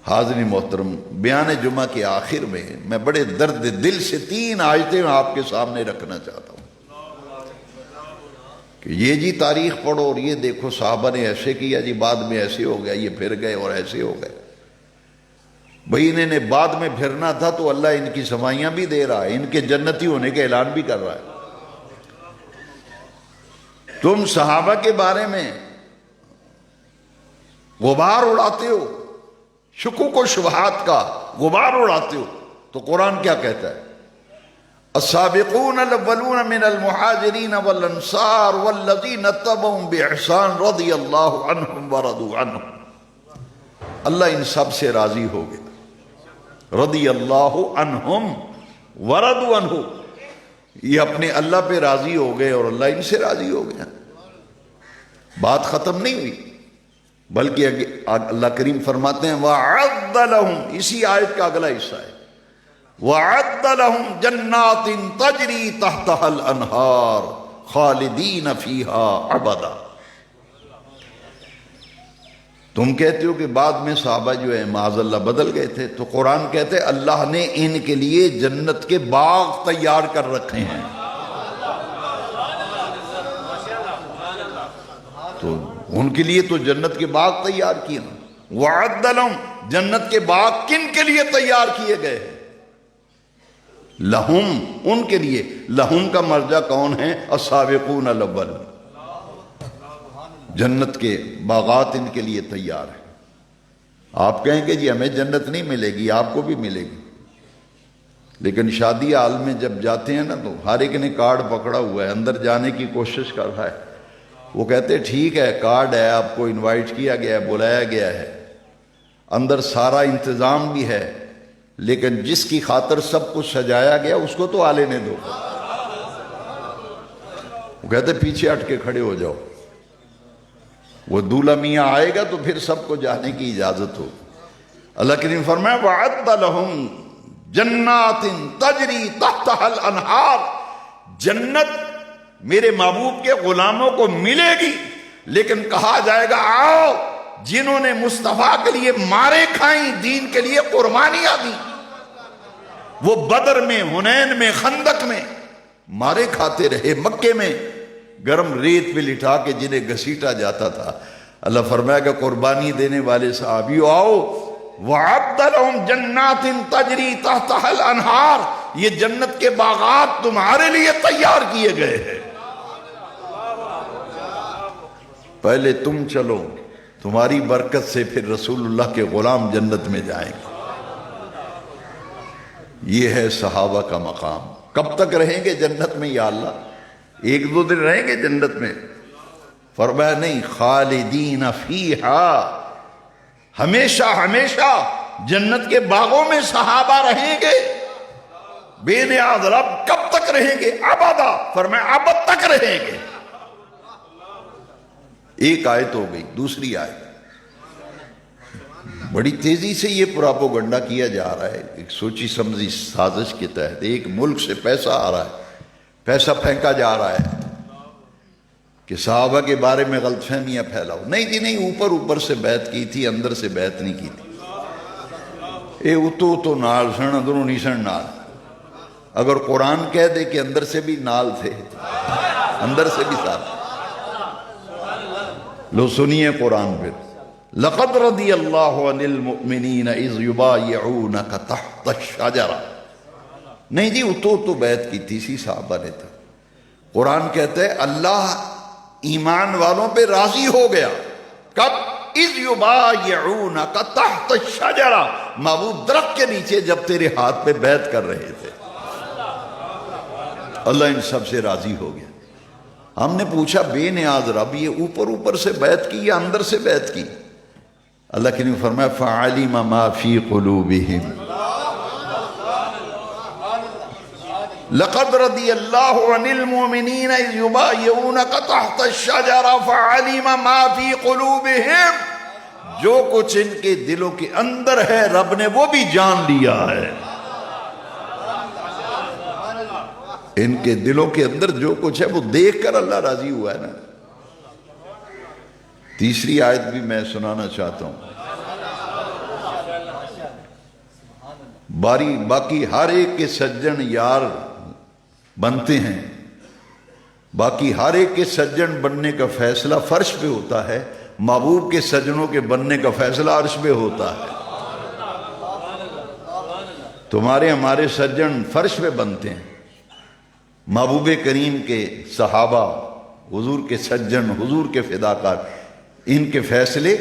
حاضرین محترم، بیان جمعہ کے آخر میں میں بڑے درد دل سے 3 آیتیں آپ کے سامنے رکھنا چاہتا ہوں کہ یہ جی تاریخ پڑھو اور یہ دیکھو صحابہ نے ایسے کیا جی، بعد میں ایسے ہو گیا، یہ پھر گئے اور ایسے ہو گئے۔ بھئی انہیں نے بعد میں پھرنا تھا تو اللہ ان کی سمائیاں بھی دے رہا ہے، ان کے جنتی ہونے کا اعلان بھی کر رہا ہے۔ تم صحابہ کے بارے میں غبار اڑاتے ہو، شکوک و شبہات کا غبار اڑاتے ہو، تو قرآن کیا کہتا ہے؟ السابقون الاولون من المہاجرین والانصار والذین اتبعوا بإحسان رضی اللہ عنہم ورضوا عنہ، اللہ ان سب سے راضی ہو گیا، رضی اللہ عنہم ورضوا عنہ، یہ اپنے اللہ پہ راضی ہو گئے اور اللہ ان سے راضی ہو گیا۔ بات ختم نہیں ہوئی، بلکہ اللہ کریم فرماتے ہیں وَأَعَدَّ لَهُمْ، اسی آیت کا اگلا حصہ ہے، وَأَعَدَّ لَهُمْ جَنَّاتٍ تَجْرِي تَحْتَهَا الْأَنْهَارُ خالدین فیہا ابدا۔ تم کہتے ہو کہ بعد میں صحابہ جو ہے معاذ اللہ بدل گئے تھے، تو قرآن کہتے ہیں اللہ نے ان کے لیے جنت کے باغ تیار کر رکھے ہیں۔ تو ان کے لیے تو جنت کے باغ تیار کیے نا۔ وَعَدَّ لَهُمْ، جنت کے باغ کن کے لیے تیار کیے گئے ہیں؟ لہم، ان کے لیے۔ لہم کا مرجع کون ہے؟ السابقون الاول۔ جنت کے باغات ان کے لیے تیار ہیں۔ آپ کہیں گے جی ہمیں جنت نہیں ملے گی، آپ کو بھی ملے گی، لیکن شادی حال میں جب جاتے ہیں نا تو ہر ایک نے کارڈ پکڑا ہوا ہے، اندر جانے کی کوشش کر رہا ہے۔ وہ کہتے ہیں ٹھیک ہے کارڈ ہے، آپ کو انوائٹ کیا گیا ہے، بلایا گیا ہے، اندر سارا انتظام بھی ہے، لیکن جس کی خاطر سب کچھ سجایا گیا اس کو تو آ لینے دو۔ وہ کہتے ہیں پیچھے ہٹ کے کھڑے ہو جاؤ، وہ دولہا میاں آئے گا تو پھر سب کو جانے کی اجازت ہو۔ اللہ کریم فرمایا وَعَدَّ لَهُمْ جَنَّاتٍ تَجْرِي تَحْتَهَا الْأَنْهَارُ، جنت میرے محبوب کے غلاموں کو ملے گی، لیکن کہا جائے گا آؤ جنہوں نے مصطفیٰ کے لیے مارے کھائیں، دین کے لیے قربانیاں دی، وہ بدر میں، حنین میں، خندق میں مارے کھاتے رہے، مکے میں گرم ریت پہ لٹا کے جنہیں گھسیٹا جاتا تھا۔ اللہ فرمایا کہ قربانی دینے والے صحابیوں آؤ، وَعَدَّ لَهُمْ جَنَّاتٍ تَجْرِي تَحْتَهَا الْأَنْهَارُ، یہ جنت کے باغات تمہارے لیے تیار کیے گئے ہیں۔ پہلے تم چلو، تمہاری برکت سے پھر رسول اللہ کے غلام جنت میں جائیں گے۔ یہ ہے صحابہ کا مقام۔ کب تک رہیں گے جنت میں یا اللہ؟ ایک دو دن رہیں گے جنت میں؟ فرمایا نہیں، خالدین فیہا، ہمیشہ ہمیشہ جنت کے باغوں میں صحابہ رہیں گے۔ بے نیاز رب کب تک رہیں گے؟ ابدا، فرمایا ابد تک رہیں گے۔ ایک آیت ہو گئی، دوسری آیت بڑی تیزی سے یہ پراپوگنڈا کیا جا رہا ہے، ایک سوچی سمجھی سازش کے تحت۔ ایک ملک سے پیسہ آ رہا ہے، پیسہ پھینکا جا رہا ہے کہ صحابہ کے بارے میں غلط فہمیاں پھیلاؤ۔ نہیں جی نہیں، اوپر اوپر سے بیعت کی تھی، اندر سے بیعت نہیں کی تھی۔ اے اتو تو نال سن، اندروں نہیں سن نال۔ اگر قرآن کہہ دے کہ اندر سے بھی نال تھے، اندر سے بھی ساتھ۔ لو سنیے قرآن پھر، لَقَدْ رَضِيَ اللَّهُ عَنِ الْمُؤْمِنِينَ إِذْ يُبَايِعُونَكَ تَحْتَ الشَّجَرَةِ۔ نہیں جی اتو بیعت کی تھی صحابہ نے تھا۔ قرآن کہتا ہے اللہ ایمان والوں پہ راضی ہو گیا کب؟ اِذْ يُبَايِعُونَكَ تَحْتَ الشَّجَرَةِ، محبوب درخت کے نیچے جب تیرے ہاتھ پہ بیعت کر رہے تھے۔ اللہ ان سب سے راضی ہو گیا۔ ہم نے پوچھا بے نیاز رب یہ اوپر اوپر سے بیعت کی یا اندر سے بیعت کی؟ اللہ کے نے فرمایا فَعَلِمَ مَا فِي قُلُوبِهِمْ لَقَدْ رَضِيَ اللَّهُ عَنِ الْمُؤْمِنِينَ إِذْ يُبَايِعُونَكَ تَحْتَ الشَّجَرَةِ فَعَلِمَ مَا فِي قُلُوبِهِمْ، جو کچھ ان کے دلوں کے اندر ہے رب نے وہ بھی جان لیا ہے۔ ان کے دلوں کے اندر جو کچھ ہے وہ دیکھ کر اللہ راضی ہوا ہے نا۔ تیسری آیت بھی میں سنانا چاہتا ہوں۔ باقی ہر ایک کے سجن یار بنتے ہیں، باقی ہر ایک کے سجن بننے کا فیصلہ فرش پہ ہوتا ہے، محبوب کے سجنوں کے بننے کا فیصلہ عرش پہ ہوتا ہے۔ تمہارے ہمارے سجن فرش پہ بنتے ہیں، محبوب کریم کے صحابہ، حضور کے سجن، حضور کے فداکار، ان کے فیصلے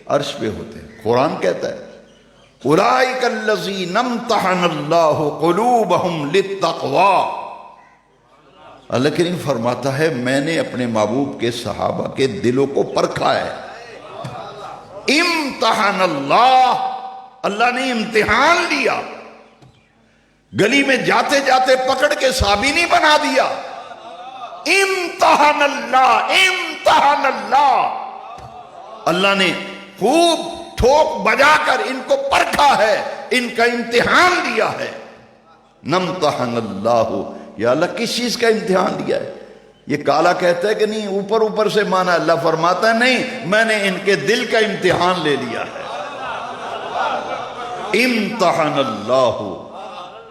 عرش پہ ہوتے ہیں۔ قرآن کہتا ہے اولئک الذین امتحن اللہ قلوبہم للتقوی، اللہ کریم فرماتا ہے میں نے اپنے محبوب کے صحابہ کے دلوں کو پرکھا ہے۔ امتحن اللہ، اللہ نے امتحان لیا، گلی میں جاتے جاتے پکڑ کے صابینی بنا دیا۔ امتحان اللہ، امتحان اللہ، اللہ نے خوب ٹھوک بجا کر ان کو پرکھا ہے، ان کا امتحان لیا ہے۔ نمتحن اللہ، یا اللہ کس چیز کا امتحان لیا ہے؟ یہ کالا کہتا ہے کہ نہیں اوپر اوپر سے مانا؟ اللہ فرماتا ہے نہیں، میں نے ان کے دل کا امتحان لے لیا ہے۔ امتحن اللہ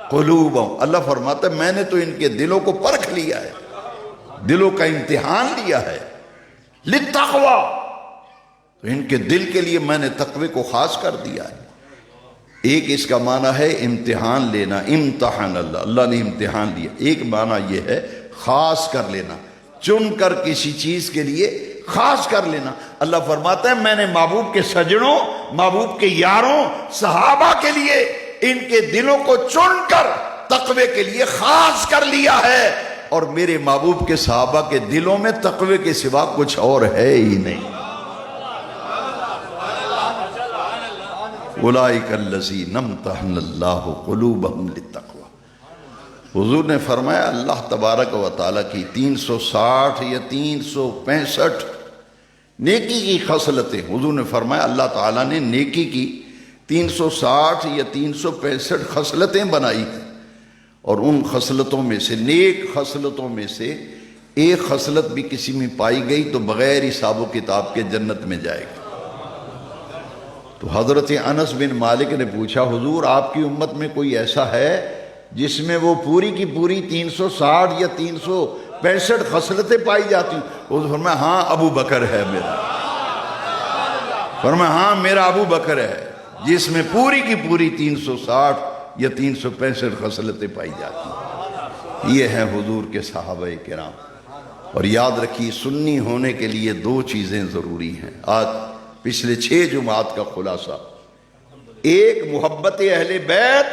قلوبہم، اللہ فرماتا ہے میں نے تو ان کے دلوں کو پرکھ لیا ہے، دلوں کا امتحان لیا ہے۔ للتقوی، تو ان کے دل کے لیے میں نے تقوی کو خاص کر دیا ہے۔ ایک اس کا معنی ہے امتحان لینا، امتحان اللہ، اللہ نے امتحان لیا۔ ایک معنی یہ ہے خاص کر لینا، چن کر کسی چیز کے لیے خاص کر لینا۔ اللہ فرماتا ہے میں نے محبوب کے سجنوں، محبوب کے یاروں، صحابہ کے لیے ان کے دلوں کو چن کر تقوی کے لیے خاص کر لیا ہے، اور میرے محبوب کے صحابہ کے دلوں میں تقوی کے سوا کچھ اور ہے ہی نہیں۔ اولئک الذین امتحن اللہ قلوبہم للتقوی۔ حضور نے فرمایا اللہ تبارک و تعالیٰ کی 360 یا 365 نیکی کی خصلتیں، حضور نے فرمایا اللہ تعالیٰ نے نیکی کی 360 یا 365 خصلتیں بنائی ہیں، اور ان خصلتوں میں سے، نیک خصلتوں میں سے ایک خصلت بھی کسی میں پائی گئی تو بغیر حساب و کتاب کے جنت میں جائے گی۔ تو حضرت انس بن مالک نے پوچھا حضور آپ کی امت میں کوئی ایسا ہے جس میں وہ پوری کی پوری 360 یا 365 خصلتیں پائی جاتی ہیں؟ حضور فرمایا ہاں ابو بکر ہے میرا، فرمایا ہاں میرا ابو بکر ہے جس میں پوری کی پوری 360 یا 365 خصلتیں پائی جاتی ہیں۔ یہ ہیں حضور کے صحابہ کرام۔ اور یاد رکھیے سنی ہونے کے لیے 2 چیزیں ضروری ہیں۔ آج پچھلے 6 جمعات کا خلاصہ، ایک محبت اہل بیت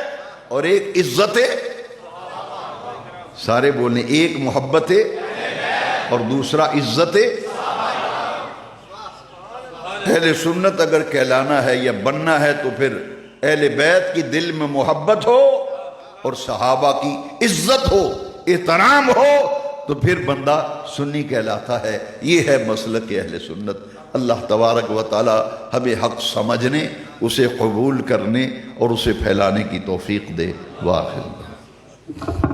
اور ایک عزت، سارے بولنے، ایک محبت اور دوسرا عزت۔ اہل سنت اگر کہلانا ہے یا بننا ہے تو پھر اہل بیت کی دل میں محبت ہو اور صحابہ کی عزت ہو، احترام ہو، تو پھر بندہ سنی کہلاتا ہے۔ یہ ہے مسلک اہل سنت۔ اللہ تبارک و تعالی ہمیں حق سمجھنے، اسے قبول کرنے اور اسے پھیلانے کی توفیق دے۔ وآخر